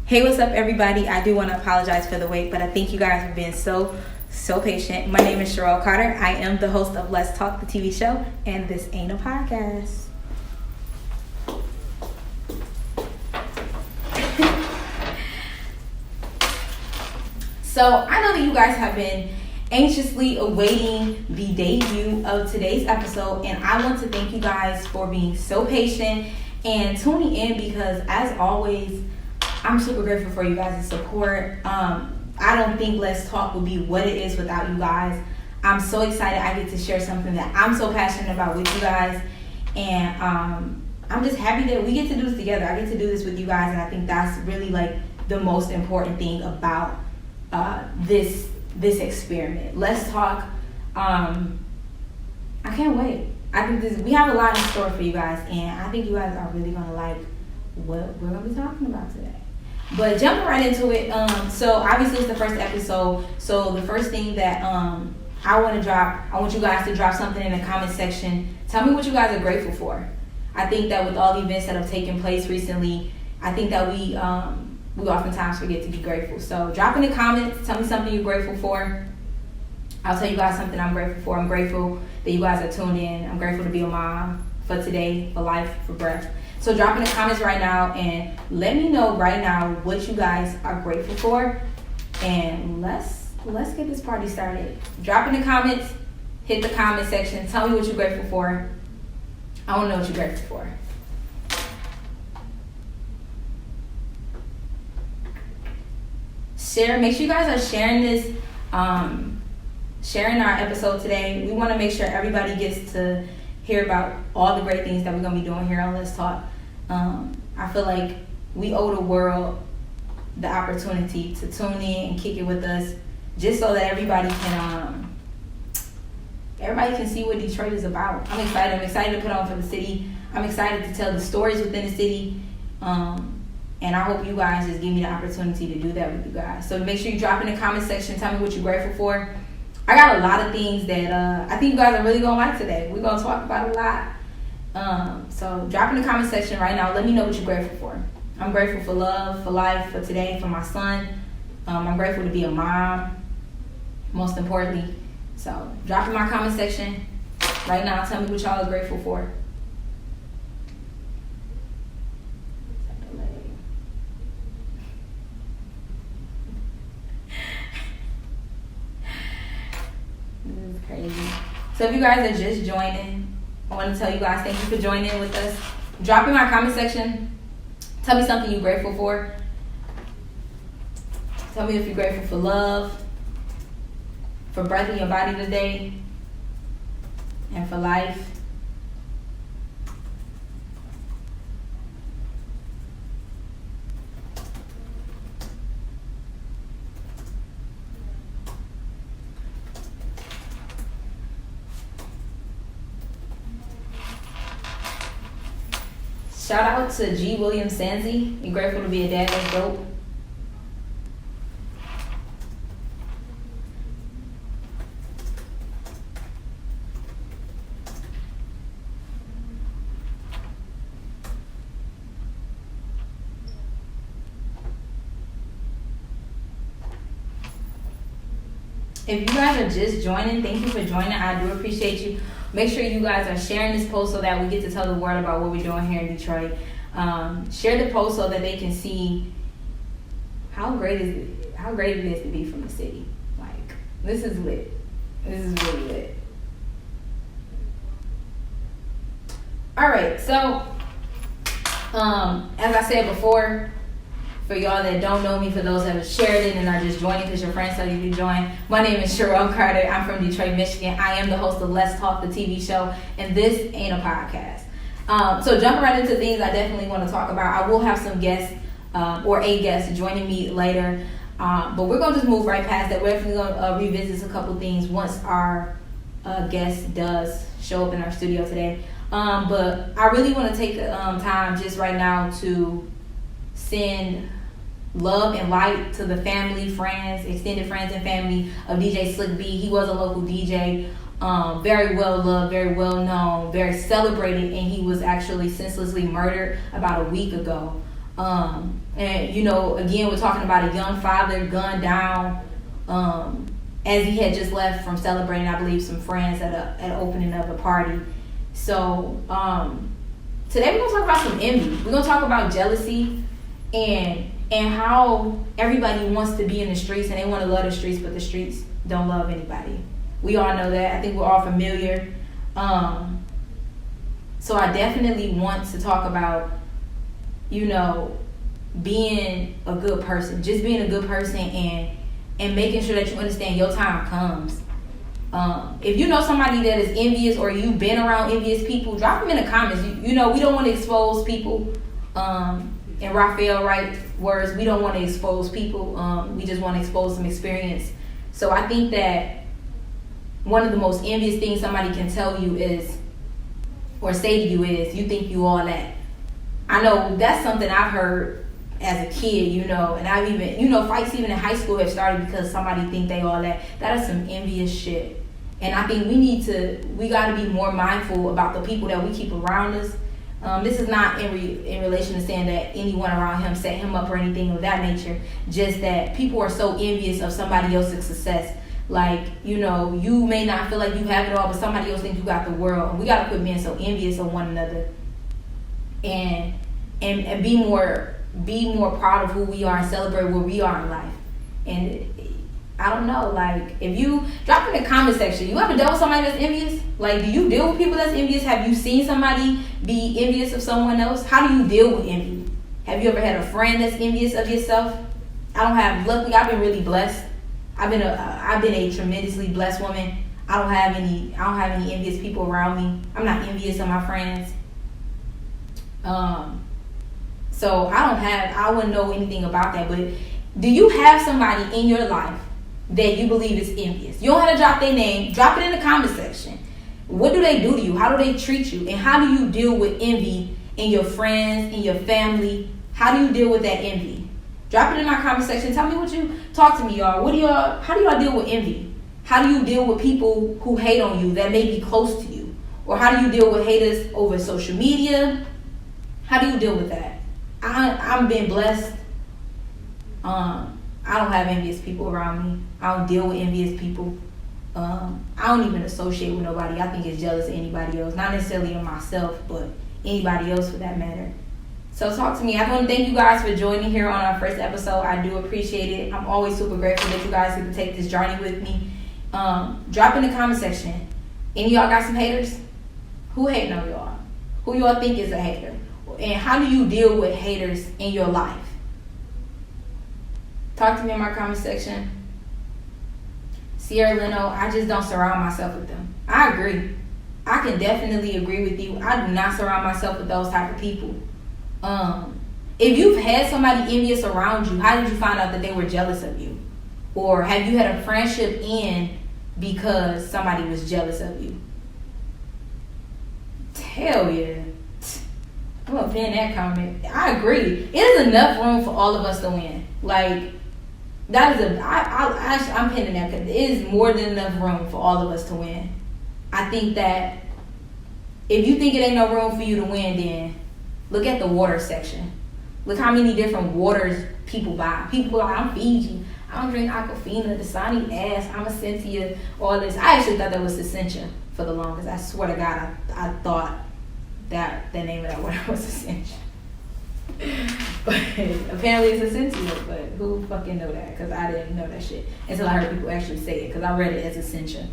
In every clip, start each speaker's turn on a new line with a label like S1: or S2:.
S1: Hey, what's up, everybody? I do want to apologize for the wait, but I thank you guys for being so patient. My name is Cherrell On. I am the host of Let's Talk, the TV show, and this ain't a podcast. So I know that you guys have been anxiously awaiting the debut of today's episode, and I want to thank you guys for being so patient and tuning in because, as always, I'm super grateful for you guys' support. I don't think Let's Talk would be what it is without you guys. I'm so excited I get to share something that I'm so passionate about with you guys, and I'm just happy that we get to do this together. I get to do this with you guys, and I think that's really like the most important thing about this experiment. Let's Talk. I can't wait. I think we have a lot in store for you guys, and I think you guys are really gonna like what we're gonna be talking about today. But jumping right into it, so obviously it's the first episode. So the first thing that I want you guys to drop something in the comment section. Tell me what you guys are grateful for. I think that with all the events that have taken place recently, I think that we oftentimes forget to be grateful. So drop in the comments, tell me something you're grateful for. I'll tell you guys something I'm grateful for. I'm grateful that you guys are tuned in. I'm grateful to be a mom, for today, for life, for breath. So drop in the comments right now and let me know right now what you guys are grateful for. And let's get this party started. Drop in the comments, hit the comment section, tell me what you're grateful for. I want to know what you're grateful for. Make sure you guys are sharing this, sharing our episode today. We want to make sure everybody gets to hear about all the great things that we're going to be doing here on Let's Talk. I feel like we owe the world the opportunity to tune in and kick it with us, just so that everybody can see what Detroit is about. I'm excited to put on for the city. I'm excited to tell the stories within the city. And I hope you guys just give me the opportunity to do that with you guys. So make sure you drop in the comment section. Tell me what you're grateful for. I got a lot of things that I think you guys are really going to like today. We're going to talk about a lot. So drop in the comment section right now. Let me know what you're grateful for. I'm grateful for love, for life, for today, for my son. I'm grateful to be a mom, most importantly. So drop in my comment section right now. Tell me what y'all are grateful for. This is crazy. So if you guys are just joining, I want to tell you guys thank you for joining in with us. Drop in my comment section. Tell me something you're grateful for. Tell me if you're grateful for love, for breath in your body today, and for life. Shout out to G. William Sanzi. You're grateful to be a dad. That's dope. If you guys are just joining, thank you for joining. I do appreciate you. Make sure you guys are sharing this post so that we get to tell the world about what we're doing here in Detroit. Share the post so that they can see how great it is to be from the city. Like, this is lit. This is really lit. All right, so as I said before, for y'all that don't know me, for those that have shared it and are just joining because your friends tell you to join, my name is Cherrell Carter. I'm from Detroit, Michigan. I am the host of Let's Talk, the TV show, and this ain't a podcast. So jumping right into things I definitely want to talk about. I will have some guests or a guest joining me later, but we're going to just move right past that. We're definitely going to revisit a couple things once our guest does show up in our studio today. But I really want to take time just right now to send love and light to the family, friends, extended friends and family of DJ Slick B. He was a local DJ, very well loved, very well known, very celebrated, and he was actually senselessly murdered about a week ago. And you know, again, we're talking about a young father gunned down as he had just left from celebrating, I believe, some friends at an opening of a party. So today we're gonna talk about some envy. We're gonna talk about jealousy and how everybody wants to be in the streets and they want to love the streets, but the streets don't love anybody. We all know that. I think we're all familiar. So I definitely want to talk about, you know, being a good person, just being a good person and making sure that you understand your time comes. If you know somebody that is envious or you've been around envious people, drop them in the comments. You know, we don't want to expose people. In Raphael Wright's words, we don't want to expose people. We just want to expose some experience. So I think that one of the most envious things somebody can tell you is, or say to you is, you think you all that. I know that's something I've heard as a kid, you know, and I've even, you know, fights even in high school have started because somebody think they all that. That is some envious shit. And I think we got to be more mindful about the people that we keep around us. This is not in relation to saying that anyone around him set him up or anything of that nature. Just that people are so envious of somebody else's success. Like, you know, you may not feel like you have it all, but somebody else thinks you got the world. And we got to quit being so envious of one another. And be more proud of who we are and celebrate where we are in life. And I don't know, like, if you drop in the comment section, you ever dealt with somebody that's envious? Like, do you deal with people that's envious? Have you seen somebody be envious of someone else? How do you deal with envy? Have you ever had a friend that's envious of yourself? Luckily, I've been really blessed. I've been a tremendously blessed woman. I don't have any envious people around me. I'm not envious of my friends. So I wouldn't know anything about that. But do you have somebody in your life that you believe is envious? You don't have to drop their name. Drop it in the comment section. What do they do to you? How do they treat you? And how do you deal with envy in your friends, in your family? How do you deal with that envy? Drop it in my comment section. Tell me what you talk to me, y'all. How do y'all deal with envy? How do you deal with people who hate on you that may be close to you? Or how do you deal with haters over social media? How do you deal with that? I'm being blessed. I don't have envious people around me. I don't deal with envious people. I don't even associate with nobody I think is jealous of anybody else. Not necessarily of myself, but anybody else for that matter. So talk to me. I want to thank you guys for joining here on our first episode. I do appreciate it. I'm always super grateful that you guys get to take this journey with me. Drop in the comment section. Any of y'all got some haters? Who hating on y'all? Who y'all think is a hater? And how do you deal with haters in your life? Talk to me in my comment section. Sierra Leno, I just don't surround myself with them. I agree. I can definitely agree with you. I do not surround myself with those type of people. If you've had somebody envious around you, how did you find out that they were jealous of you? Or have you had a friendship end because somebody was jealous of you? Hell yeah. I'm gonna pin that comment. I agree. It is enough room for all of us to win. Like, that is I'm pinning that because it is more than enough room for all of us to win. I think that if you think it ain't no room for you to win, then look at the water section. Look how many different waters people buy. People are like, I'm Fiji. I don't drink Aquafina, Dasani ass, I'm Essentia, all this. I actually thought that was Essentia for the longest. I swear to God, I thought that the name of that water was Essentia. But apparently it's Essentia, but who fucking know that? Because I didn't know that shit until I heard people actually say it, because I read it as Essentia.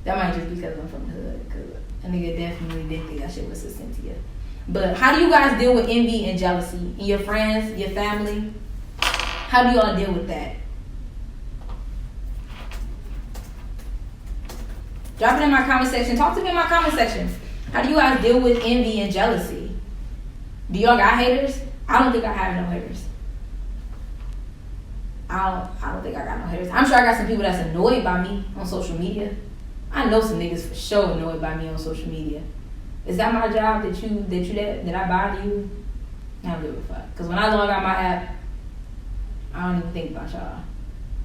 S1: That might just be because I'm from the hood, because a nigga definitely didn't think that shit was Essentia. But how do you guys deal with envy and jealousy in your friends, your family? How do y'all deal with that? Drop it in my comment section. Talk to me in my comment section. How do you guys deal with envy and jealousy? Do y'all got haters? I don't think I have no haters. I don't think I got no haters. I'm sure I got some people that's annoyed by me on social media. I know some niggas for sure annoyed by me on social media. Is that my job that I bother you? I don't give a fuck. Because when I log out my app, I don't even think about y'all.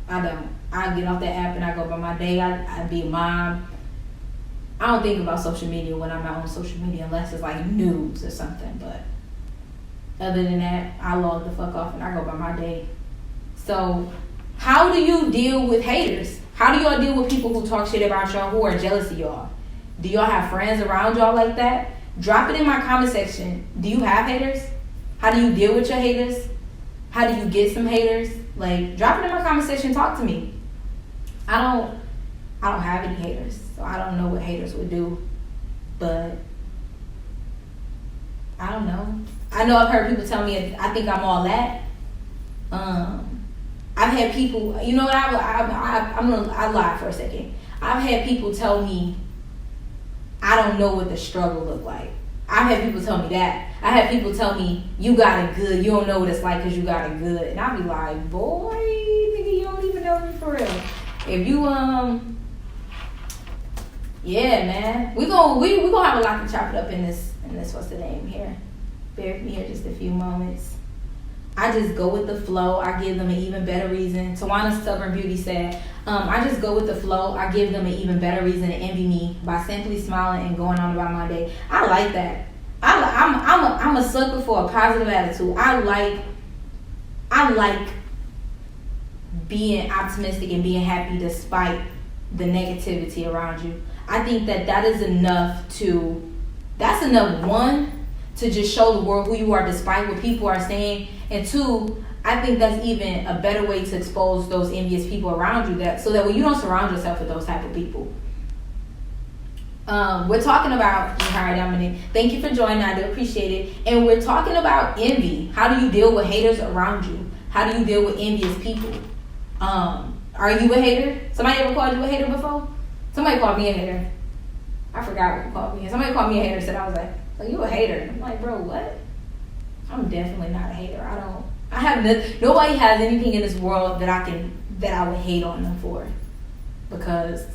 S1: I don't. I get off that app and I go by my day. I be a mom. I don't think about social media when I'm out on social media unless it's like news or something. But Other than that, I log the fuck off and I go by my day. So, how do you deal with haters? How do y'all deal with people who talk shit about y'all, who are jealous of y'all? Do y'all have friends around y'all like that? Drop it in my comment section. Do you have haters? How do you deal with your haters? How do you get some haters? Like, drop it in my comment section. Talk to me. I don't have any haters, so I don't know what haters would do. But I don't know. I know I've heard people tell me I think I'm all that. I've had people, you know what? I lie for a second. I've had people tell me I don't know what the struggle look like. I've had people tell me that. I had people tell me, you got it good. You don't know what it's like because you got it good. And I'll be like, boy, nigga, you don't even know me for real. If you, yeah, man. We gonna have a lot to chop it up in this, what's the name here? Bear with me here just a few moments. I just go with the flow. I give them an even better reason. Tawana Stubborn Beauty said, I just go with the flow. I give them an even better reason to envy me by simply smiling and going on about my day. I like that. I'm a sucker for a positive attitude. I like being optimistic and being happy despite the negativity around you. I think that is enough that's enough, one, to just show the world who you are despite what people are saying, and two, I think that's even a better way to expose those envious people around you, so that when you don't surround yourself with those type of people. We're talking about Jahari Dominic. Thank you for joining. I do appreciate it. And we're talking about envy. How do you deal with haters around you? How do you deal with envious people? Are you a hater? Somebody ever called you a hater before? Somebody called me a hater. I forgot what you called me. Somebody called me a hater and said, I was like, so you a hater? I'm like, bro, what? I'm definitely not a hater. Nobody has anything in this world that I would hate on them for. Because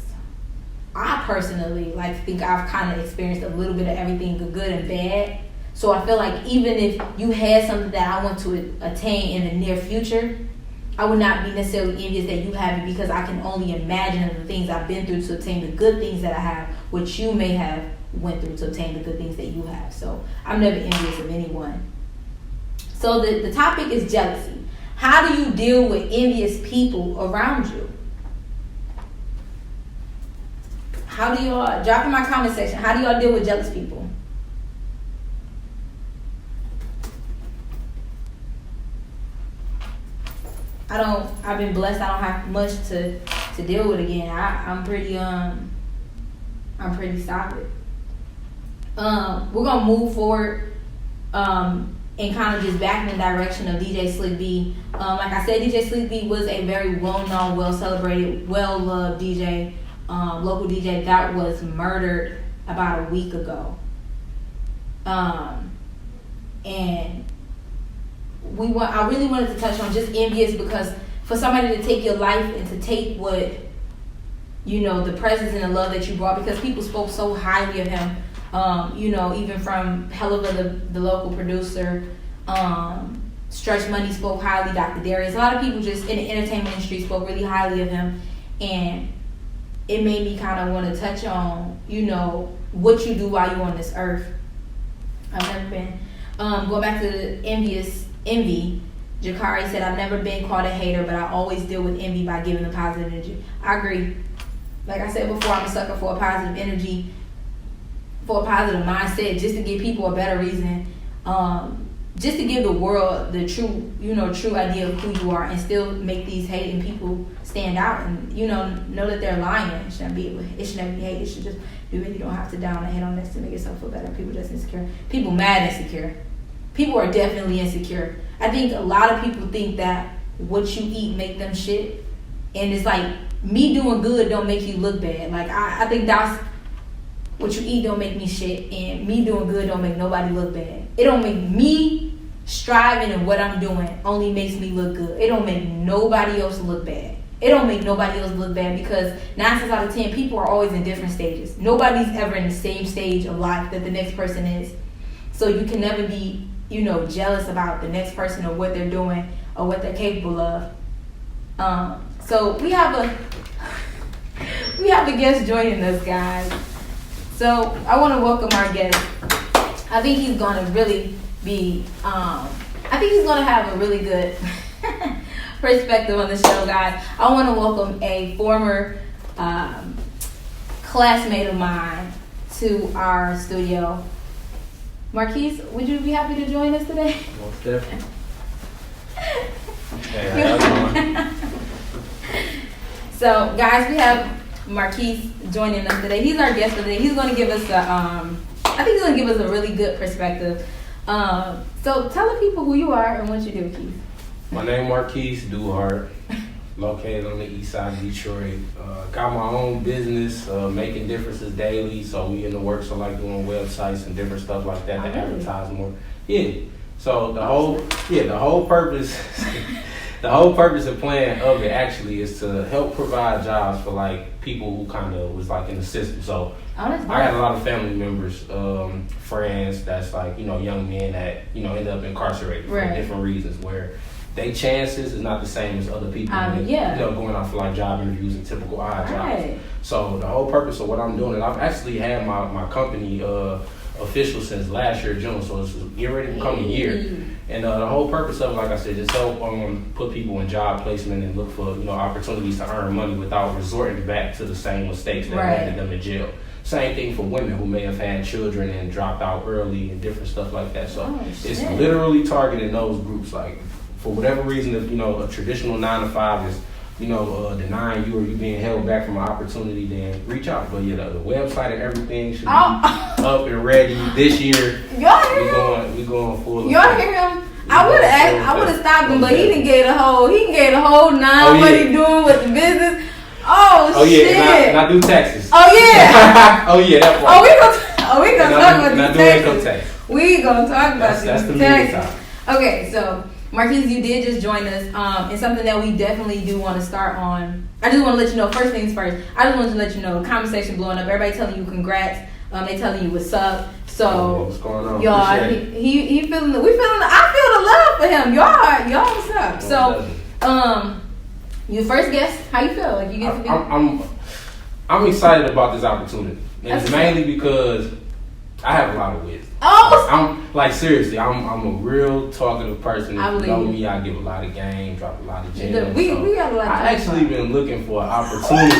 S1: I personally think I've kind of experienced a little bit of everything, good and bad. So I feel like even if you had something that I want to attain in the near future, I would not be necessarily envious that you have it, because I can only imagine the things I've been through to obtain the good things that I have, which you may have went through to obtain the good things that you have. So I'm never envious of anyone. So the topic is jealousy. How do you deal with envious people around you? How do y'all, drop in my comment section, how do y'all deal with jealous people? I've been blessed. I don't have much to deal with again. I'm pretty solid. We're gonna move forward and kind of just back in the direction of DJ Slick B. Like I said, DJ Slick B was a very well-known, well-celebrated, well-loved DJ, local DJ that was murdered about a week ago. And I really wanted to touch on just envious, because for somebody to take your life and to take what, the presence and the love that you brought, because people spoke so highly of him, even from Helluva, the local producer, Stretch Money spoke highly, Dr. Darius. A lot of people just in the entertainment industry spoke really highly of him, and it made me kind of want to touch on, what you do while you're on this earth. I've never been, going back to the envy, Jakari said, I've never been called a hater, but I always deal with envy by giving them positive energy. I agree. Like I said before, I'm a sucker for a positive energy, for a positive mindset, just to give people a better reason, just to give the world the true idea of who you are, and still make these hating people stand out, and know that they're lying. It should never be hate. It should just be really, you don't have to down and hate on this to make yourself feel better. People just insecure. People mad insecure. People are definitely insecure. I think a lot of people think that what you eat make them shit, and it's like, me doing good don't make you look bad. Like I think that's what you eat don't make me shit, and me doing good don't make nobody look bad. It don't make me striving in what I'm doing only makes me look good. It don't make nobody else look bad. It don't make nobody else look bad, because 9 times out of 10 people are always in different stages. Nobody's ever in the same stage of life that the next person is. So you can never be, jealous about the next person or what they're doing or what they're capable of. So we have a guest joining us, guys. So I want to welcome our guest. I think he's going to really be. I think he's gonna have a really good perspective on the show, guys. I want to welcome a former classmate of mine to our studio. Marquise, would you be happy to join us today?
S2: Most definitely. Hey, how y'all doing?
S1: So, guys, we have Marquise joining us today. He's our guest for today. He's going to give us I think he's going to give us a really good perspective. So, tell the people who you are and what you do, Keith.
S2: My name Marquise D, located on the east side of Detroit. Got my own business, making differences daily. So we in the works of like doing websites and different stuff like that to advertise more. Yeah. So the whole purpose, the whole purpose and plan of it actually is to help provide jobs for like people who kind of was like in the system. So I got a lot of family members, friends that's like, young men that, end up incarcerated for different reasons where their chances is not the same as other people going out for like job interviews and typical odd jobs. So the whole purpose of what I'm doing, and I've actually had my company official since last year, June, so it's getting ready to become a year. And the whole purpose of it, like I said, just help put people in job placement and look for opportunities to earn money without resorting back to the same mistakes that landed them in jail. Same thing for women who may have had children and dropped out early and different stuff like that. So it's literally targeting those groups. Like for whatever reason, if a traditional 9-to-5 is denying you or you being held back from an opportunity, then reach out. But the website and everything should be up and ready this year.
S1: Y'all hear him?
S2: We going full.
S1: Y'all hear him? I would have stopped him, but he didn't get a whole nine. What he doing with the business? Oh shit!
S2: And I do taxes.
S1: Oh yeah.
S2: Oh yeah, that part.
S1: We gonna talk about these taxes.
S2: Tax.
S1: We gonna talk about these taxes.
S2: Time.
S1: Okay, so Marquise, you did just join us. It's something that we definitely do want to start on. I just want to let you know, first things first, I just want to let you know, conversation blowing up. Everybody telling you congrats. They telling you what's up. So,
S2: what's going on?
S1: Y'all, he feeling I feel the love for him. Y'all what's up? So, you first guess, how you feel? Like you get to be?
S2: I'm excited about this opportunity. And it's mainly because I have a lot of wisdom. I'm like seriously, I'm a real talkative person. If you know me, I give a lot of game, drop a lot of gems.
S1: We got a lot.
S2: I actually been looking for an opportunity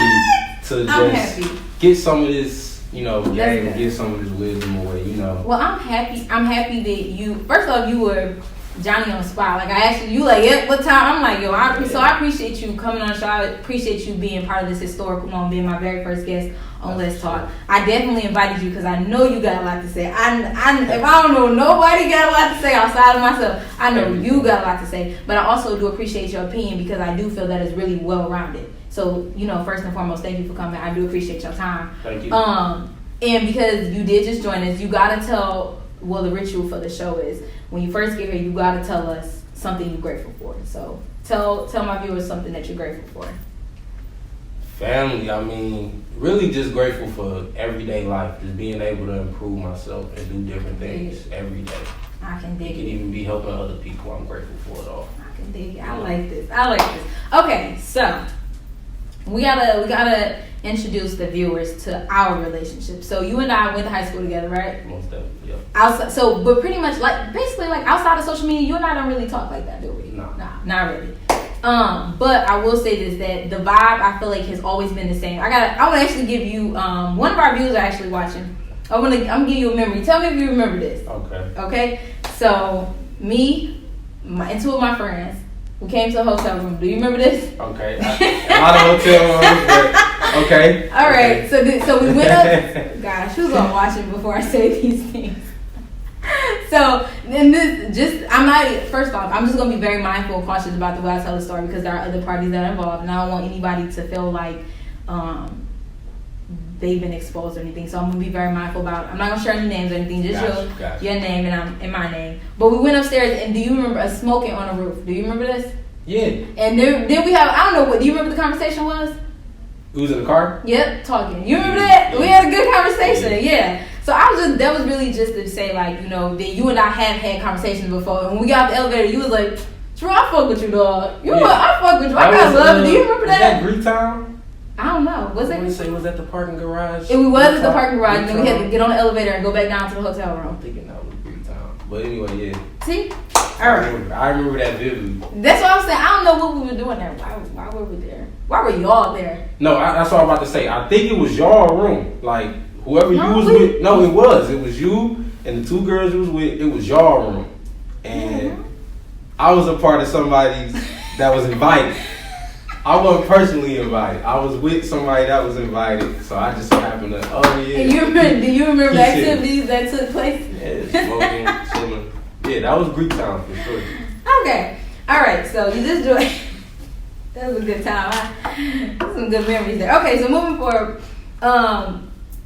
S2: to just get some of this, game, and get some of this wisdom away.
S1: Well, I'm happy. I'm happy that you. First off, you were Johnny on the spot. Like I asked you, like, yep, what time? I'm like, yo, so I appreciate you coming on the show. I appreciate you being part of this historical moment, being my very first guest on Let's Talk. I definitely invited you because I know you got a lot to say. If I don't know nobody got a lot to say outside of myself, I know you got a lot to say. But I also do appreciate your opinion because I do feel that it's really well rounded. So, first and foremost, thank you for coming. I do appreciate your time.
S2: Thank you.
S1: And because you did just join us, you gotta tell. Well, the ritual for the show is when you first get here, you gotta tell us something you're grateful for. So tell my viewers something that you're grateful for.
S2: Family, really just grateful for everyday life, just being able to improve myself and do different things every day.
S1: I can dig it.
S2: It can even be helping other people. I'm grateful for it all.
S1: I can dig it. I like this. Okay, so we gotta introduce the viewers to our relationship. So you and I went to high school together, right?
S2: Most definitely, yeah.
S1: Outside, but pretty much basically outside of social media, you and I don't really talk like that, do we?
S2: No.
S1: Nah, not really. But I will say this, that the vibe I feel like has always been the same. I want to actually give you one of our viewers are actually watching. I'm gonna give you a memory. Tell me if you remember this. Okay. So me, and two of my friends, we came to a hotel room. Do you remember this?
S2: Okay. A lot of hotel rooms, but okay.
S1: All right. So we went up. Gosh, who's gonna watch it before I say these things? So then first off, I'm just gonna be very mindful and cautious about the way I tell the story because there are other parties that are involved, and I don't want anybody to feel like they've been exposed or anything. So I'm gonna be very mindful about. I'm not gonna share any names or anything. Just your name and my name. But we went upstairs, and do you remember us smoking on the roof? Do you remember this?
S2: Yeah.
S1: And then we have. I don't know what. Do you remember the conversation was?
S2: It was in the car?
S1: Yep, talking. You remember that? Yeah. We had a good conversation. Yeah. So that was really just to say that you and I have had conversations before. And when we got off the elevator, you was like, "True, I fuck with you, dog. I fuck with you. I got love." Do you remember that?
S2: Was that Greetown?
S1: I don't know. Was it?
S2: Was that the parking garage?
S1: It was at the parking garage, and then we had to get on the elevator and go back down to the hotel room.
S2: I'm thinking that was Greetown. But anyway, yeah.
S1: See? Alright.
S2: I remember that vividly.
S1: That's what I'm saying. I don't know what we were doing there. Why were we there? Why were y'all there?
S2: No, that's what I'm about to say. I think it was y'all room. Like, whoever you was
S1: we-
S2: with. No, it was. It was you and the two girls you was with. It was y'all room. And I was a part of somebody that was invited. I wasn't personally invited. I was with somebody that was invited. So I just happened to, oh yeah.
S1: And do you remember the
S2: He said-
S1: activities that took place?
S2: Yeah, smoking, chilling. Yeah, that was Greek town for sure.
S1: Okay. Alright, so you just joined. That was a good time. Some good memories there. Okay, so moving forward,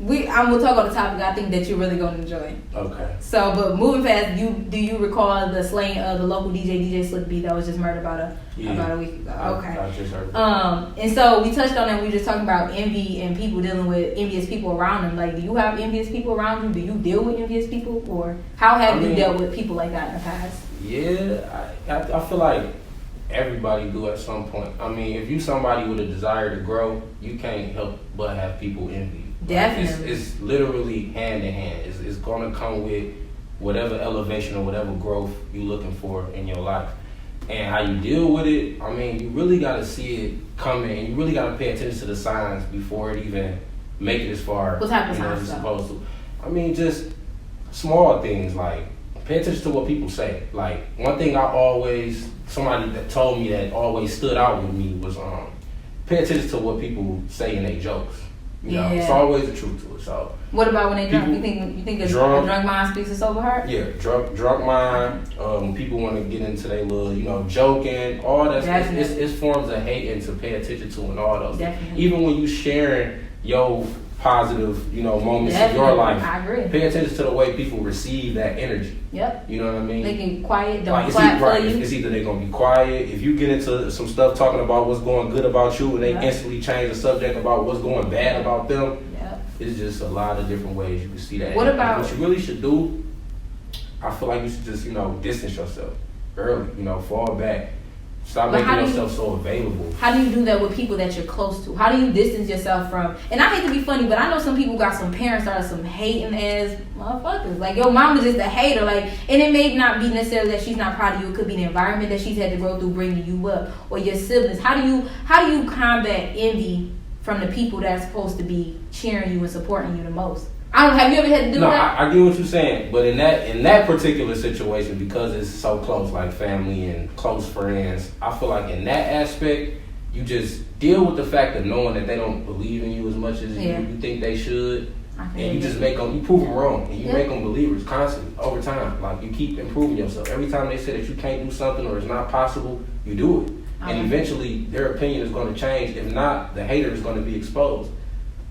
S1: we'll talk on the topic I think that you're really going to enjoy.
S2: Okay.
S1: So, but moving fast, do you recall the slaying of the local DJ Slick B that was just murdered about a week ago? Okay.
S2: I just heard.
S1: And so we touched on that. We were just talking about envy and people dealing with envious people around them. Like, do you have envious people around you? Do you deal with envious people, or how have you dealt with people like that in the past?
S2: Yeah, I feel like everybody do at some point. I mean, if you somebody with a desire to grow, you can't help but have people envy you.
S1: Definitely.
S2: Like, it's literally hand in hand. It's gonna come with whatever elevation or whatever growth you're looking for in your life. And how you deal with it, I mean, you really gotta see it coming, and you really gotta pay attention to the signs before it even make it as far
S1: What type of
S2: as
S1: signs,
S2: it's
S1: though?
S2: supposed to. I mean, just small things like pay attention to what people say. Like, one thing somebody that told me that always stood out with me was pay attention to what people say in their jokes. You know, it's always the truth to it. So
S1: what about when they drunk?
S2: People-
S1: You think a drunk mind speaks a sober heart?
S2: yeah, drunk mind. When people want to get into their little, joking, all that. It's forms of hating to pay attention to, and all those.
S1: Definitely.
S2: Even when you sharing your positive, moments in your
S1: Definitely.
S2: life,
S1: I agree.
S2: pay attention to the way people receive that energy.
S1: Yep.
S2: You know what I mean?
S1: They can quiet, don't
S2: Like,
S1: clap for you.
S2: It's either they're gonna be quiet. If you get into some stuff talking about what's going good about you, and they instantly change the subject about what's going bad about them, it's just a lot of different ways you can see that.
S1: What about-
S2: what you really should do? I feel like you should just distance yourself early. Fall back. Stop
S1: But
S2: making
S1: how do you-
S2: yourself so available.
S1: How do you do that with people that you're close to? How do you distance yourself from? And I hate to be funny, but I know some people got some parents that are some hating ass motherfuckers. Like, your mama's just a hater. Like, and it may not be necessarily that she's not proud of you. It could be the environment that she's had to grow through bringing you up, or your siblings. How do you combat envy from the people that's supposed to be cheering you and supporting you the most? Have you ever had to do that?
S2: I get what you're saying, but in that particular situation, because it's so close, like family and close friends, I feel like in that aspect, you just deal with the fact of knowing that they don't believe in you as much as you think they should, and you just you prove them wrong, and you make them believers constantly over time. Like, you keep improving yourself. Every time they say that you can't do something or it's not possible, you do it, and eventually their opinion is going to change. If not, the hater is going to be exposed.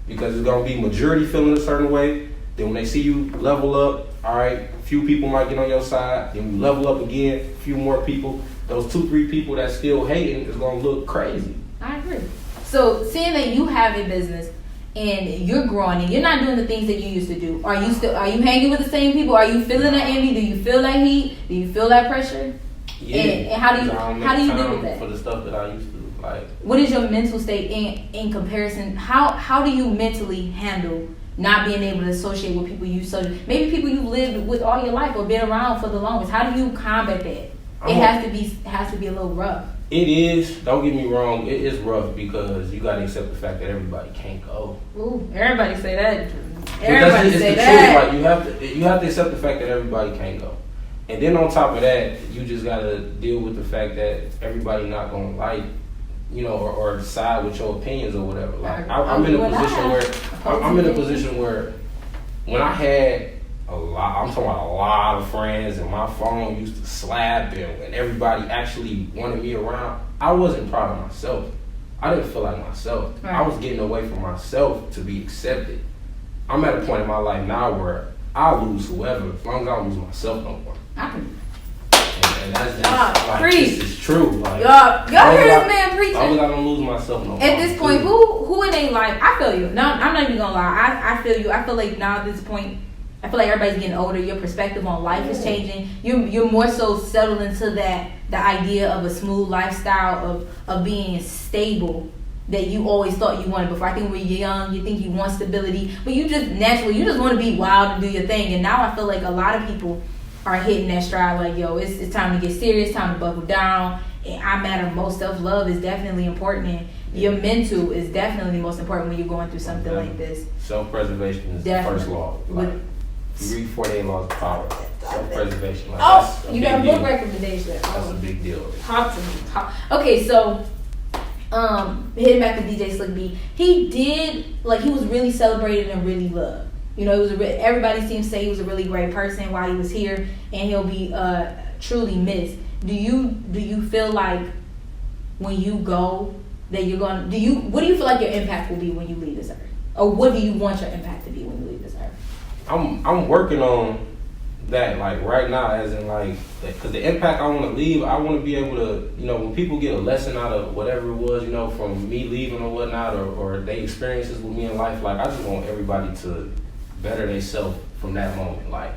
S2: Because it's going to be majority feeling a certain way. Then when they see you level up, all right, a few people might get on your side. Then you level up again, a few more people. Those 2-3 people that still hating is going to look crazy.
S1: I agree. So, seeing that you have a business and you're growing and you're not doing the things that you used to do, are you hanging with the same people? Are you feeling that envy? Do you feel that heat? Do you feel that pressure?
S2: Yeah.
S1: And how do you deal with that?
S2: For the stuff that I used to do. Like,
S1: what is your mental state in comparison? How do you mentally handle not being able to associate with people maybe people you've lived with all your life or been around for the longest? How do you combat that? It has to be a little rough.
S2: It is. Don't get me wrong. It is rough because you got to accept the fact that everybody can't go.
S1: Ooh, everybody say that.
S2: Everybody say that. Like, you have to accept the fact that everybody can't go. And then on top of that, you just got to deal with the fact that everybody not going to like, or side with your opinions or whatever. Like, I'm in a position where when I had I'm talking about a lot of friends, and my phone used to slap, and everybody actually wanted me around, I wasn't proud of myself. I didn't feel like myself.
S1: Right.
S2: I was getting away from myself to be accepted. I'm at a point in my life now where I'll lose whoever, as long as I don't lose myself no more. And that's just this is true. Like,
S1: y'all hear this man preaching?
S2: As long as I don't lose myself no more.
S1: At this point, who in their life? I feel you. No, I'm not even gonna lie. I feel you. I feel like now at this point, I feel like everybody's getting older. Your perspective on life is changing. You're more so settled into the idea of a smooth lifestyle of being stable that you always thought you wanted before. I think when you're young, you think you want stability, but you just want to be wild and do your thing. And now I feel like a lot of people are hitting that stride, like, yo, it's time to get serious, time to buckle down. And I matter most. Self-love is definitely important, and your mental is definitely the most important when you're going through something like this.
S2: Self-preservation is the first law. Like, you read 48 Laws of Power. Self-preservation. Like,
S1: you got a book recommendation.
S2: That's a big deal.
S1: Talk to me. Okay, so hitting back to DJ Slick B, he was really celebrated and really loved. You know, everybody seems to say he was a really great person while he was here, and he'll be truly missed. Do you feel like when you go that you're going? What do you feel like your impact will be when you leave this earth, or what do you want your impact to be when you leave this earth?
S2: I'm working on that, like right now, as in like, because the impact I want to leave, I want to be able to, you know, when people get a lesson out of whatever it was, you know, from me leaving or whatnot, or they experiences with me in life, like I just want everybody to better themselves from that moment. Like,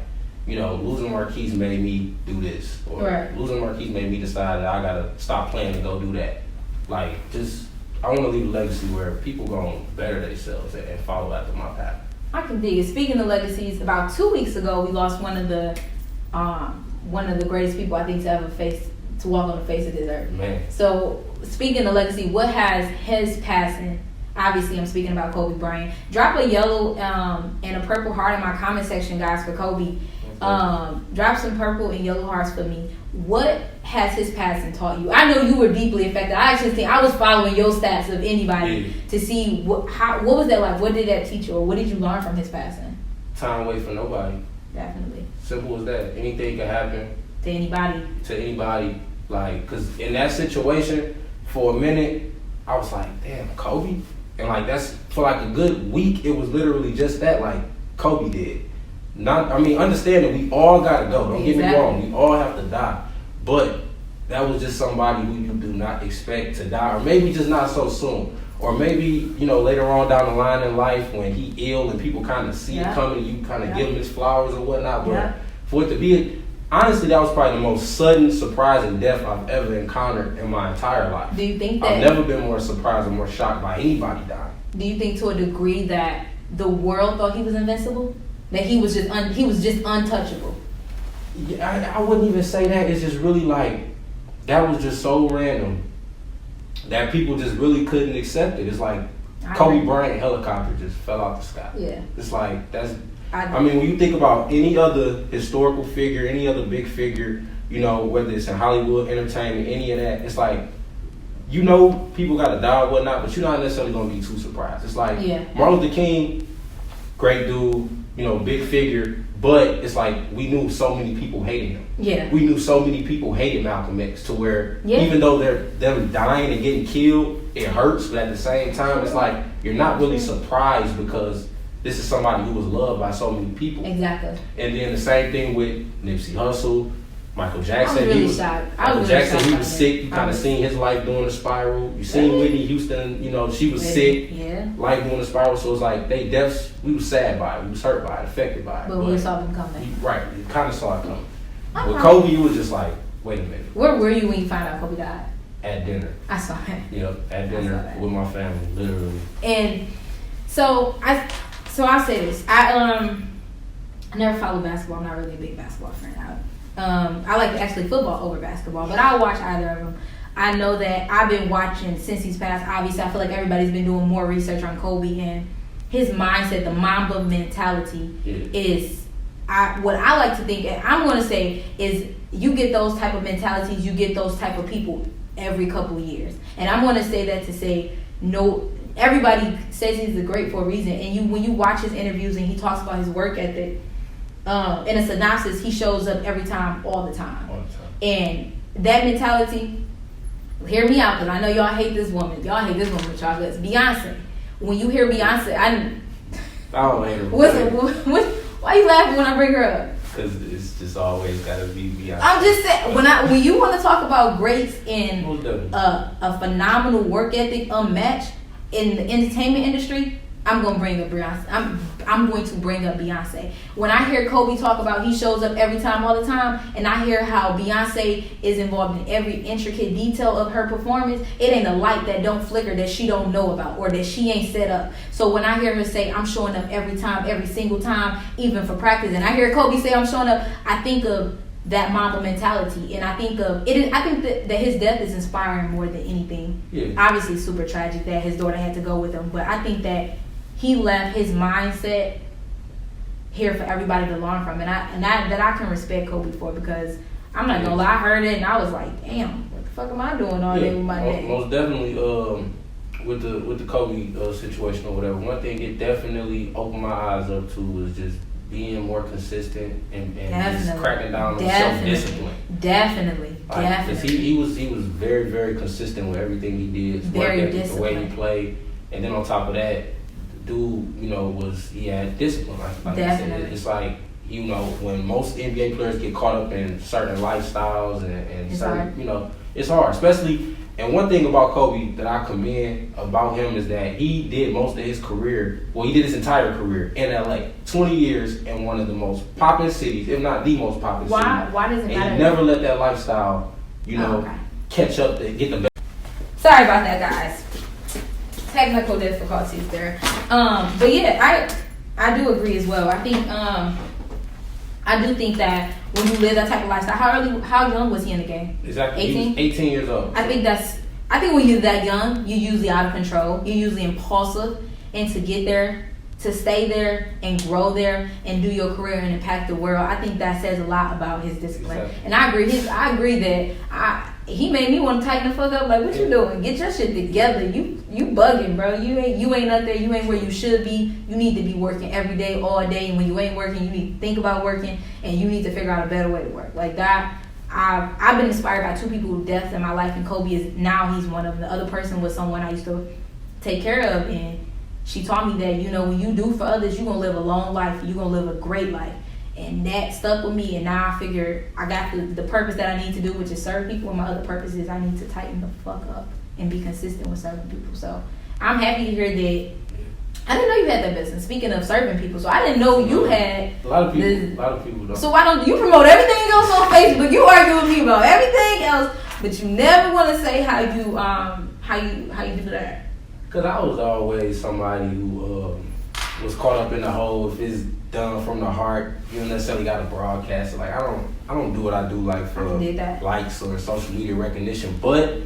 S2: you know, losing Marquise made me do this, or losing Marquise made me decide that I gotta stop playing and go do that. Like, I want to leave a legacy where people gonna better themselves and follow after my path.
S1: I can dig it. Speaking of legacies, about 2 weeks ago, we lost one of the greatest people I think to walk on the face of this earth.
S2: Man.
S1: So, speaking of legacy, what has his passing? Obviously, I'm speaking about Kobe Bryant. Drop a yellow and a purple heart in my comment section, guys, for Kobe. Drop some purple and yellow hearts for me. What has his passing taught you? I know you were deeply affected. I actually think I was following your stats of anybody to see what was that like. What did that teach you, or what did you learn from his passing?
S2: Time wait for nobody.
S1: Definitely.
S2: Simple as that. Anything can happen
S1: to anybody.
S2: Like, cause in that situation, for a minute, I was like, damn, Kobe, and like that's for like a good week. It was literally just that, like Kobe did. Understand that we all gotta go. Don't get me wrong. We all have to die. But that was just somebody who you do not expect to die, or maybe just not so soon. Or maybe, you know, later on down the line in life when he ill and people kind of see it coming, you kind of give him his flowers or whatnot. But for it to be, honestly, that was probably the most sudden, surprising death I've ever encountered in my entire life.
S1: Do you think that
S2: I've never been more surprised or more shocked by anybody dying?
S1: Do you think to a degree that the world thought he was invincible? That he was just untouchable?
S2: Yeah, I wouldn't even say that. It's just really like, that was just so random that people just really couldn't accept it. It's like Kobe Bryant helicopter just fell out the sky.
S1: Yeah.
S2: It's like, when you think about any other historical figure, any other big figure, you know, whether it's in Hollywood, entertainment, any of that, it's like, you know, people gotta die or whatnot, but you're not necessarily gonna be too surprised. It's like, Martin Luther King, great dude, you know, big figure, but it's like we knew so many people hated him.
S1: Yeah.
S2: We knew so many people hated Malcolm X to where even though they're them dying and getting killed, it hurts, but at the same time, it's like you're not really surprised because this is somebody who was loved by so many people.
S1: Exactly.
S2: And then the same thing with Nipsey Hussle, Michael Jackson.
S1: I was really shocked.
S2: Michael Jackson, he was sick. You kind of seen his life doing the spiral. You seen Whitney Houston, you know, she was sick.
S1: Yeah.
S2: Life doing the spiral. So it's like we was sad by it. We was hurt by it, affected by it.
S1: But we saw them coming.
S2: Right. You kind of saw it coming. With Kobe, you was just like, wait a minute.
S1: Where were you when you found out Kobe died?
S2: At dinner.
S1: I saw it.
S2: Yep, at dinner with my family, literally.
S1: And so I'll say this. I never followed basketball. I'm not really a big basketball fan. I like actually football over basketball, but I'll watch either of them. I know that I've been watching since he's passed. Obviously, I feel like everybody's been doing more research on Kobe, and his mindset, the Mamba mentality, is what I like to think. And I'm going to say is you get those type of mentalities, you get those type of people every couple of years. And I'm going to say that to say no. Everybody says he's a great for a reason, and when you watch his interviews and he talks about his work ethic. In a synopsis, he shows up every time, all the time. And that mentality, hear me out, because I know y'all hate this woman. Y'all hate this woman with y'all guts. Beyonce. When you hear Beyonce, I
S2: don't hate her.
S1: Why you laughing when I bring her up?
S2: Because it's just always got to be Beyonce.
S1: I'm just saying, when you want to talk about greats in a phenomenal work ethic unmatched in the entertainment industry, I'm going to bring up Beyonce. I'm going to bring up Beyonce. When I hear Kobe talk about he shows up every time, all the time, and I hear how Beyonce is involved in every intricate detail of her performance, it ain't a light that don't flicker that she don't know about or that she ain't set up. So when I hear her say, I'm showing up every time, every single time, even for practice, and I hear Kobe say, I'm showing up, I think of that Mamba mentality, and I think of it. I think that his death is inspiring more than anything.
S2: Yeah.
S1: Obviously, super tragic that his daughter had to go with him, but I think that he left his mindset here for everybody to learn from, and I can respect Kobe for, because I'm not gonna lie, I heard it and I was like, damn, what the fuck am I doing all day with my day?
S2: Most definitely, with the Kobe situation or whatever. One thing it definitely opened my eyes up to was just being more consistent and just cracking down on self-discipline.
S1: Definitely.
S2: Because he was very, very consistent with everything he did.
S1: Very disciplined.
S2: The way he played, and then on top of that, dude, he had discipline. Like
S1: Definitely.
S2: It's like, when most NBA players get caught up in certain lifestyles and certain,
S1: hard.
S2: It's hard, especially. And one thing about Kobe that I commend about him is that he did most of his career, he did his entire career in LA. 20 years in one of the most popular cities, if not the most popular city.
S1: Why does it matter?
S2: And he never let that lifestyle, catch up to get the best.
S1: Sorry about that, guys. Technical difficulties there. But yeah, I do agree as well. I think I do think that when you live that type of lifestyle, how young was he in the game?
S2: Exactly.
S1: 18?
S2: He was 18 years old.
S1: I think when you're that young, you're usually out of control. You're usually impulsive, and to get there, to stay there and grow there and do your career and impact the world, I think that says a lot about his discipline.
S2: Exactly.
S1: And I agree that he made me want to tighten the fuck up. Like, what you doing? Get your shit together. You bugging, bro. You ain't up there. You ain't where you should be. You need to be working every day, all day. And when you ain't working, you need to think about working, and you need to figure out a better way to work. Like that. I've been inspired by two people who deaths in my life, and Kobe is now he's one of them. The other person was someone I used to take care of, and she taught me that, when you do for others, you're gonna live a long life. You're gonna live a great life. And that stuck with me, and now I figure I got the purpose that I need to do, which is serve people, and my other purpose is I need to tighten the fuck up and be consistent with serving people. So I'm happy to hear that. I didn't know you had that business. Speaking of serving people, so I didn't know you had.
S2: A lot of people don't.
S1: So why don't you promote everything else on Facebook? You argue with me about everything else, but you never want to say how you do that.
S2: Because I was always somebody who was caught up in the whole, if it's done from the heart, you don't necessarily got to broadcast it. Like, I don't do what I do like for likes or social media recognition, but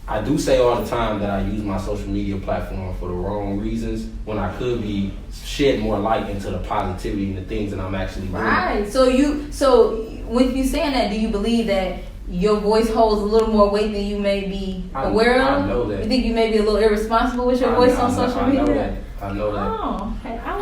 S2: I do say all the time that I use my social media platform for the wrong reasons when I could be shed more light into the positivity and the things that I'm actually doing.
S1: Right. So when you saying that, do you believe that your voice holds a little more weight than you may be aware of?
S2: I know that.
S1: You think you may be a little irresponsible with your voice on social media?
S2: I know that.
S1: Oh, okay. I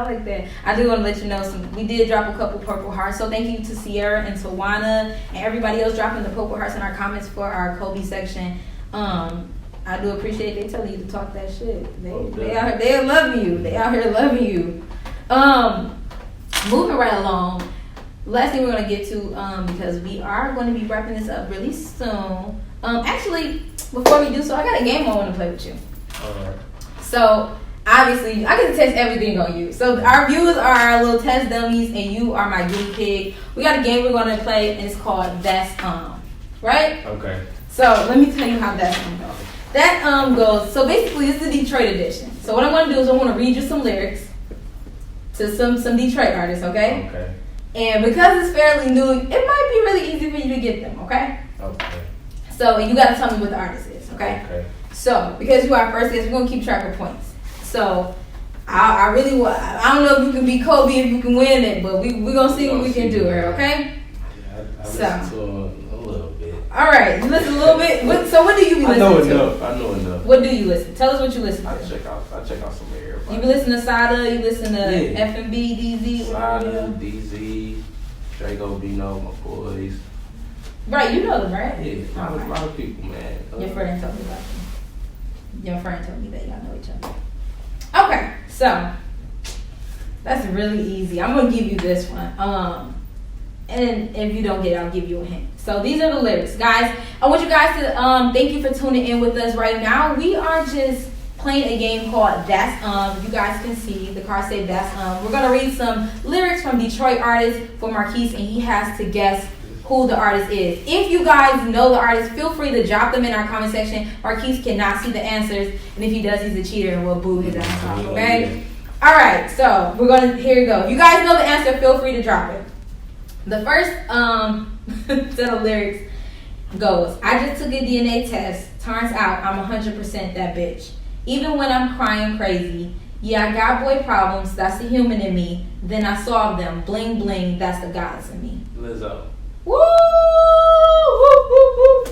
S1: like that. I do want to let you know we did drop a couple purple hearts. So thank you to Sierra and Tawana and everybody else dropping the purple hearts in our comments for our Kobe section. I do appreciate they telling you to talk that shit. They love you. They out here loving you. Moving right along. Last thing we're gonna get to, because we are going to be wrapping this up really soon. Actually, before we do so, I got a game I want to play with you.
S2: Alright.
S1: So obviously, I get to test everything on you. So our viewers are our little test dummies, and you are my guinea pig. We got a game we're gonna play, and it's called That's Right?
S2: Okay.
S1: So let me tell you how that's goes. That goes. So basically, it's the Detroit edition. So what I'm gonna do is I want to read you some lyrics to some Detroit artists. Okay.
S2: Okay.
S1: And because it's fairly new, it might be really easy for you to get them. Okay.
S2: Okay.
S1: So and you gotta tell me what the artist is. Okay.
S2: Okay.
S1: So because you are our first guest, we're gonna keep track of points. So I really want. I don't know if you can be Kobe, if you can win it, but we're gonna see what we can do here. Okay.
S2: Yeah, I listen to a little bit.
S1: All right, you listen a little bit. So what do you be listening to?
S2: I know enough.
S1: What do you listen? Tell us what you listen to.
S2: I check out some of everybody.
S1: You be listening to Sada, you listen to F&B, DZ,
S2: Sada, DZ, Draco, Bino, my boys.
S1: Right, you know them, right?
S2: Yeah, a lot of people, man.
S1: Your friend told me about them. Your friend told me that y'all know each other. Okay, so that's really easy. I'm gonna give you this one. And if you don't get it, I'll give you a hint. So these are the lyrics. Guys, I want you guys to thank you for tuning in with us right now. We are just playing a game called That's You guys can see the card say That's We're gonna read some lyrics from Detroit artists for Marquise, and he has to guess who the artist is. If you guys know the artist, feel free to drop them in our comment section. Marquise cannot see the answers, and if he does, he's a cheater, and we'll boo his ass off. Okay. All right. So we're gonna here we go. If you guys know the answer, feel free to drop it. The first set of lyrics goes, I just took a DNA test. Turns out I'm 100% that bitch. Even when I'm crying crazy. Yeah, I got boy problems. That's the human in me. Then I solve them. Bling, bling. That's the goddess in me.
S2: Lizzo.
S1: Woo! Woo, woo, woo.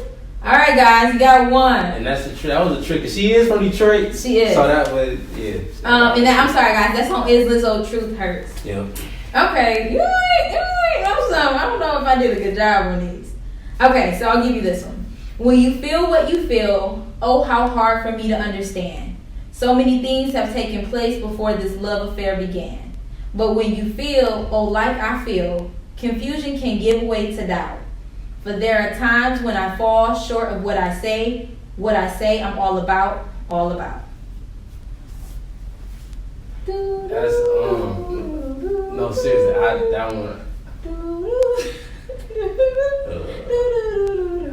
S1: All right, guys. You got one.
S2: And that was a trick. She is from Detroit.
S1: She is.
S2: So that was, yeah.
S1: And then, I'm sorry, guys. That song is Lizzo, Truth Hurts.
S2: Yeah.
S1: Okay. You ain't know something. I don't know if I did a good job on these. Okay, so I'll give you this one. When you feel what you feel, oh, how hard for me to understand. So many things have taken place before this love affair began. But when you feel, oh, like I feel, confusion can give way to doubt. For there are times when I fall short of what I say I'm all about, all about.
S2: That's, no, seriously, that one.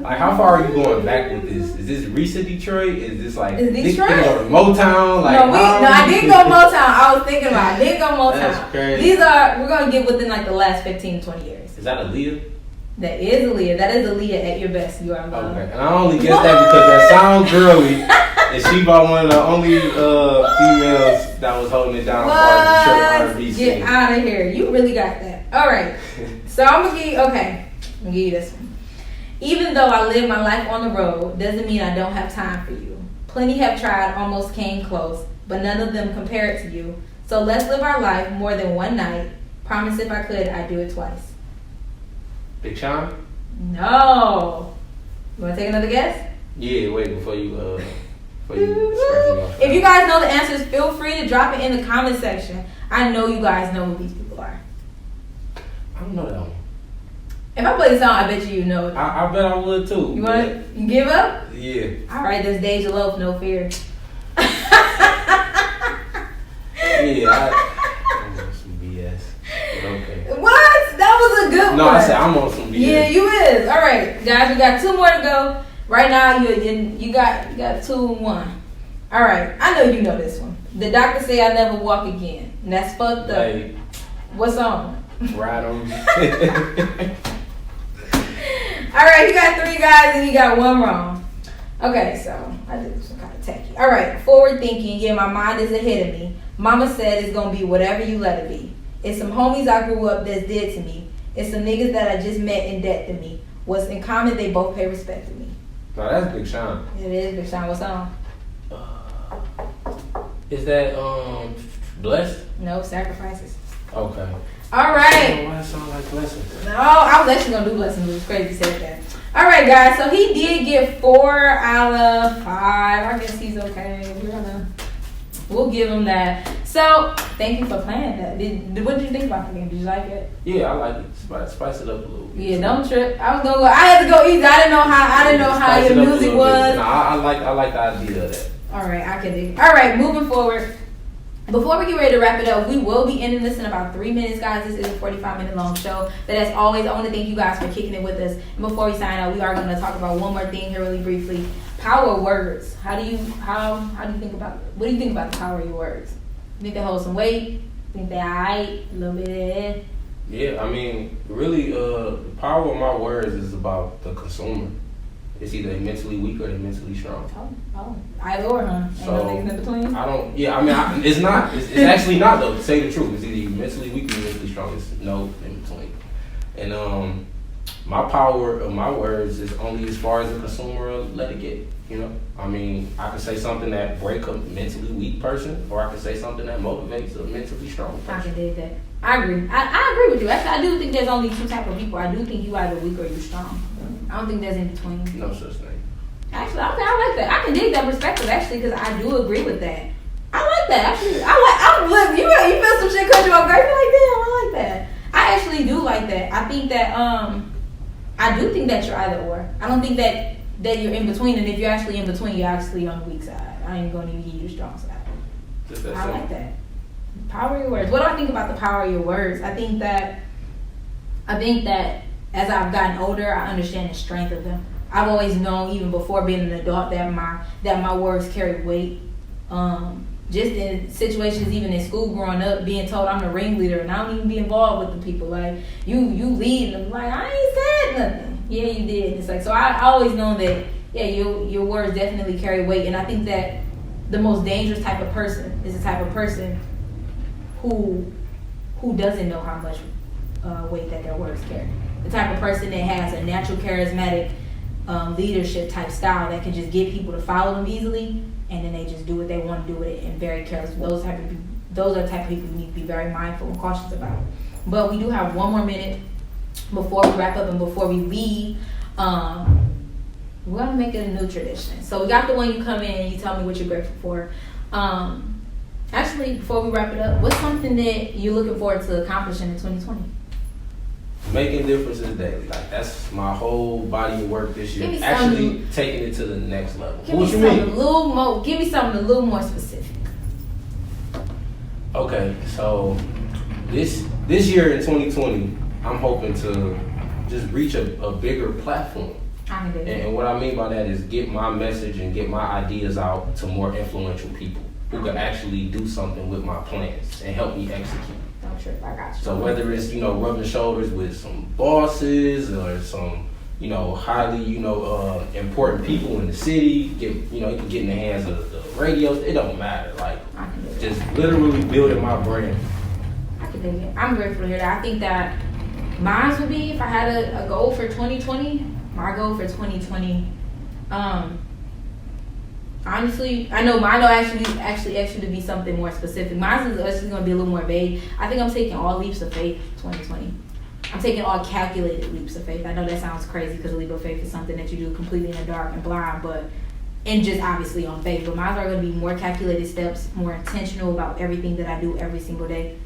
S2: Like, how far are you going back with this? Is this recent Detroit? Is this like
S1: Detroit?
S2: Motown? Like,
S1: no, I didn't go Motown. I was thinking about it. I didn't go Motown.
S2: That's crazy.
S1: We're going to get within like the last 15, 20 years.
S2: Is that Aaliyah?
S1: That is Aaliyah. That is Aaliyah at your best. You are love.
S2: Okay, and I only guessed that because that sounds girly, and she about one of the only females that was holding it down for the Detroit R&B scene.
S1: Get out of here. You really got that. All right. So I'm going to give you this one. Even though I live my life on the road, doesn't mean I don't have time for you. Plenty have tried, almost came close, but none of them compare it to you. So let's live our life more than one night. Promise if I could, I'd do it twice.
S2: Big Sean?
S1: No. You want to take another guess?
S2: Yeah, wait, before you scratch me off.
S1: If you guys know the answers, feel free to drop it in the comment section. I know you guys know who these people are.
S2: I don't know that one.
S1: If I play the song, I bet you know it.
S2: I bet I would too.
S1: You want to give up?
S2: Yeah.
S1: All right, that's Deja Love, No Fear.
S2: Yeah, I'm on some BS. But okay.
S1: What? That was a good one.
S2: No, I said I'm on some BS.
S1: Yeah, you is. All right, guys, we got two more to go. Right now, you got 2 and 1. All right, I know you know this one. The doctor say I never walk again. And that's fucked up.
S2: Like,
S1: what song?
S2: Right on.
S1: All right, you got 3 guys and you got 1 wrong. Okay, so I did this one kind of tacky. All right, forward thinking. Yeah, my mind is ahead of me. Mama said it's gonna be whatever you let it be. It's some homies I grew up that's dead to me. It's some niggas that I just met in debt to me. What's in common? They both pay respect to me.
S2: No, that's Big Sean.
S1: It is Big Sean. What song?
S2: Is that Blessed?
S1: No, Sacrifices.
S2: Okay.
S1: All right.
S2: Why that sound like Blessings?
S1: No, I was actually gonna do Blessings. It was crazy you said that. All right, guys. So he did get 4 out of 5. I guess he's okay. We'll give him that. So thank you for playing that. What did you think about the game? Did you like it?
S2: Yeah, I like it. Spice it up a little bit.
S1: Yeah, don't trip. I was gonna go. I had to go easy. I didn't know how your music was.
S2: No, I like the idea of that.
S1: All right, I can dig it. All right, moving forward. Before we get ready to wrap it up, we will be ending this in about 3 minutes, guys. This is a 45-minute long show. But as always, I want to thank you guys for kicking it with us. And before we sign out, we are going to talk about one more thing here really briefly. Power of words. How do you think about it? What do you think about the power of your words? You think they hold some weight? Think they alright? A little bit?
S2: Yeah, I mean, really, the power of my words is about the consumer. It's either mentally weak or they're mentally strong.
S1: Oh, either or, huh? Ain't no things in between.
S2: It's not. It's actually not though. To say the truth, it's either you're mentally weak or you're mentally strong. It's no in between. And my power of my words is only as far as the consumer will let it get. You know, I mean, I can say something that breaks a mentally weak person, or I can say something that motivates a mentally strong person.
S1: I can dig that. I agree. I agree with you. Actually, I do think there's only 2 types of people. I do think you either weak or you strong. I don't think there's in between.
S2: No such thing.
S1: Actually, I like that. I can dig that perspective actually because I do agree with that. I like that actually. Look, you feel some shit cut you off guard. You like that? I like that. I actually do like that. I think that I do think that you're either or. I don't think that that you're in between, and if you're actually in between, you're actually on the weak side. I ain't gonna even give you the strong side. I like that. Power of your words. What do I think about the power of your words? I think that as I've gotten older, I understand the strength of them. I've always known, even before being an adult, that my words carry weight. Just in situations, even in school growing up, being told I'm the ringleader and I don't even be involved with the people. Like, you lead, and I'm like, I ain't said nothing. Yeah, you did. It's like, so I always known that, yeah, your words definitely carry weight. And I think that the most dangerous type of person is the type of person who doesn't know how much weight that their words carry. The type of person that has a natural charismatic leadership type style that can just get people to follow them easily, and then they just do what they want to do with it and very careless. Those are the type of people we need to be very mindful and cautious about. But we do have 1 more minute before we wrap up and before we leave. We're gonna make it a new tradition. So we got the one you come in and you tell me what you're grateful for. Actually, before we wrap it up, what's something that you're looking forward to accomplishing in 2020?
S2: Making differences daily. Like, that's my whole body of work this year. Actually taking it to the next level. What you mean?
S1: Give me something a little more specific.
S2: Okay, so this year in 2020, I'm hoping to just reach a bigger platform. And what I mean by that is get my message and get my ideas out to more influential people who can actually do something with my plans and help me execute.
S1: Don't trip, I got you.
S2: So whether it's, rubbing shoulders with some bosses or some, highly, important people in the city, you can get in the hands of the radios, it don't matter. Like, just literally building my brand.
S1: I can dig it. I'm grateful to hear that. I think that mine would be, if I had a goal for 2020, my goal for 2020, honestly, I know mine will actually to be something more specific. Mine is actually going to be a little more vague. I think I'm taking all leaps of faith 2020. I'm taking all calculated leaps of faith. I know that sounds crazy because a leap of faith is something that you do completely in the dark and blind, and just obviously on faith. But mine are going to be more calculated steps, more intentional about everything that I do every single day.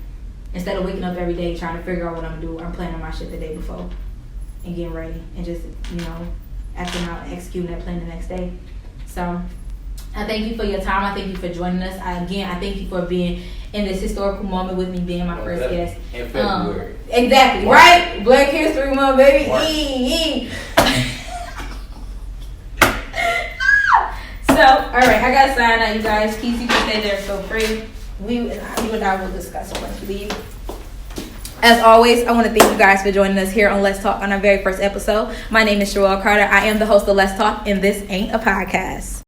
S1: Instead of waking up every day trying to figure out what I'm going to do, I'm planning my shit the day before and getting ready and just, acting out and executing that plan the next day. So I thank you for your time. I thank you for joining us. I thank you for being in this historical moment with me, being my first guest.
S2: In February.
S1: Exactly, March. Right? Black History Month, baby. So, all right, I got to sign out, you guys. Keith, you can stay there, feel free. You and I will discuss it once we leave. As always, I want to thank you guys for joining us here on Let's Talk on our very first episode. My name is Cherrell Carter. I am the host of Let's Talk, and this ain't a podcast.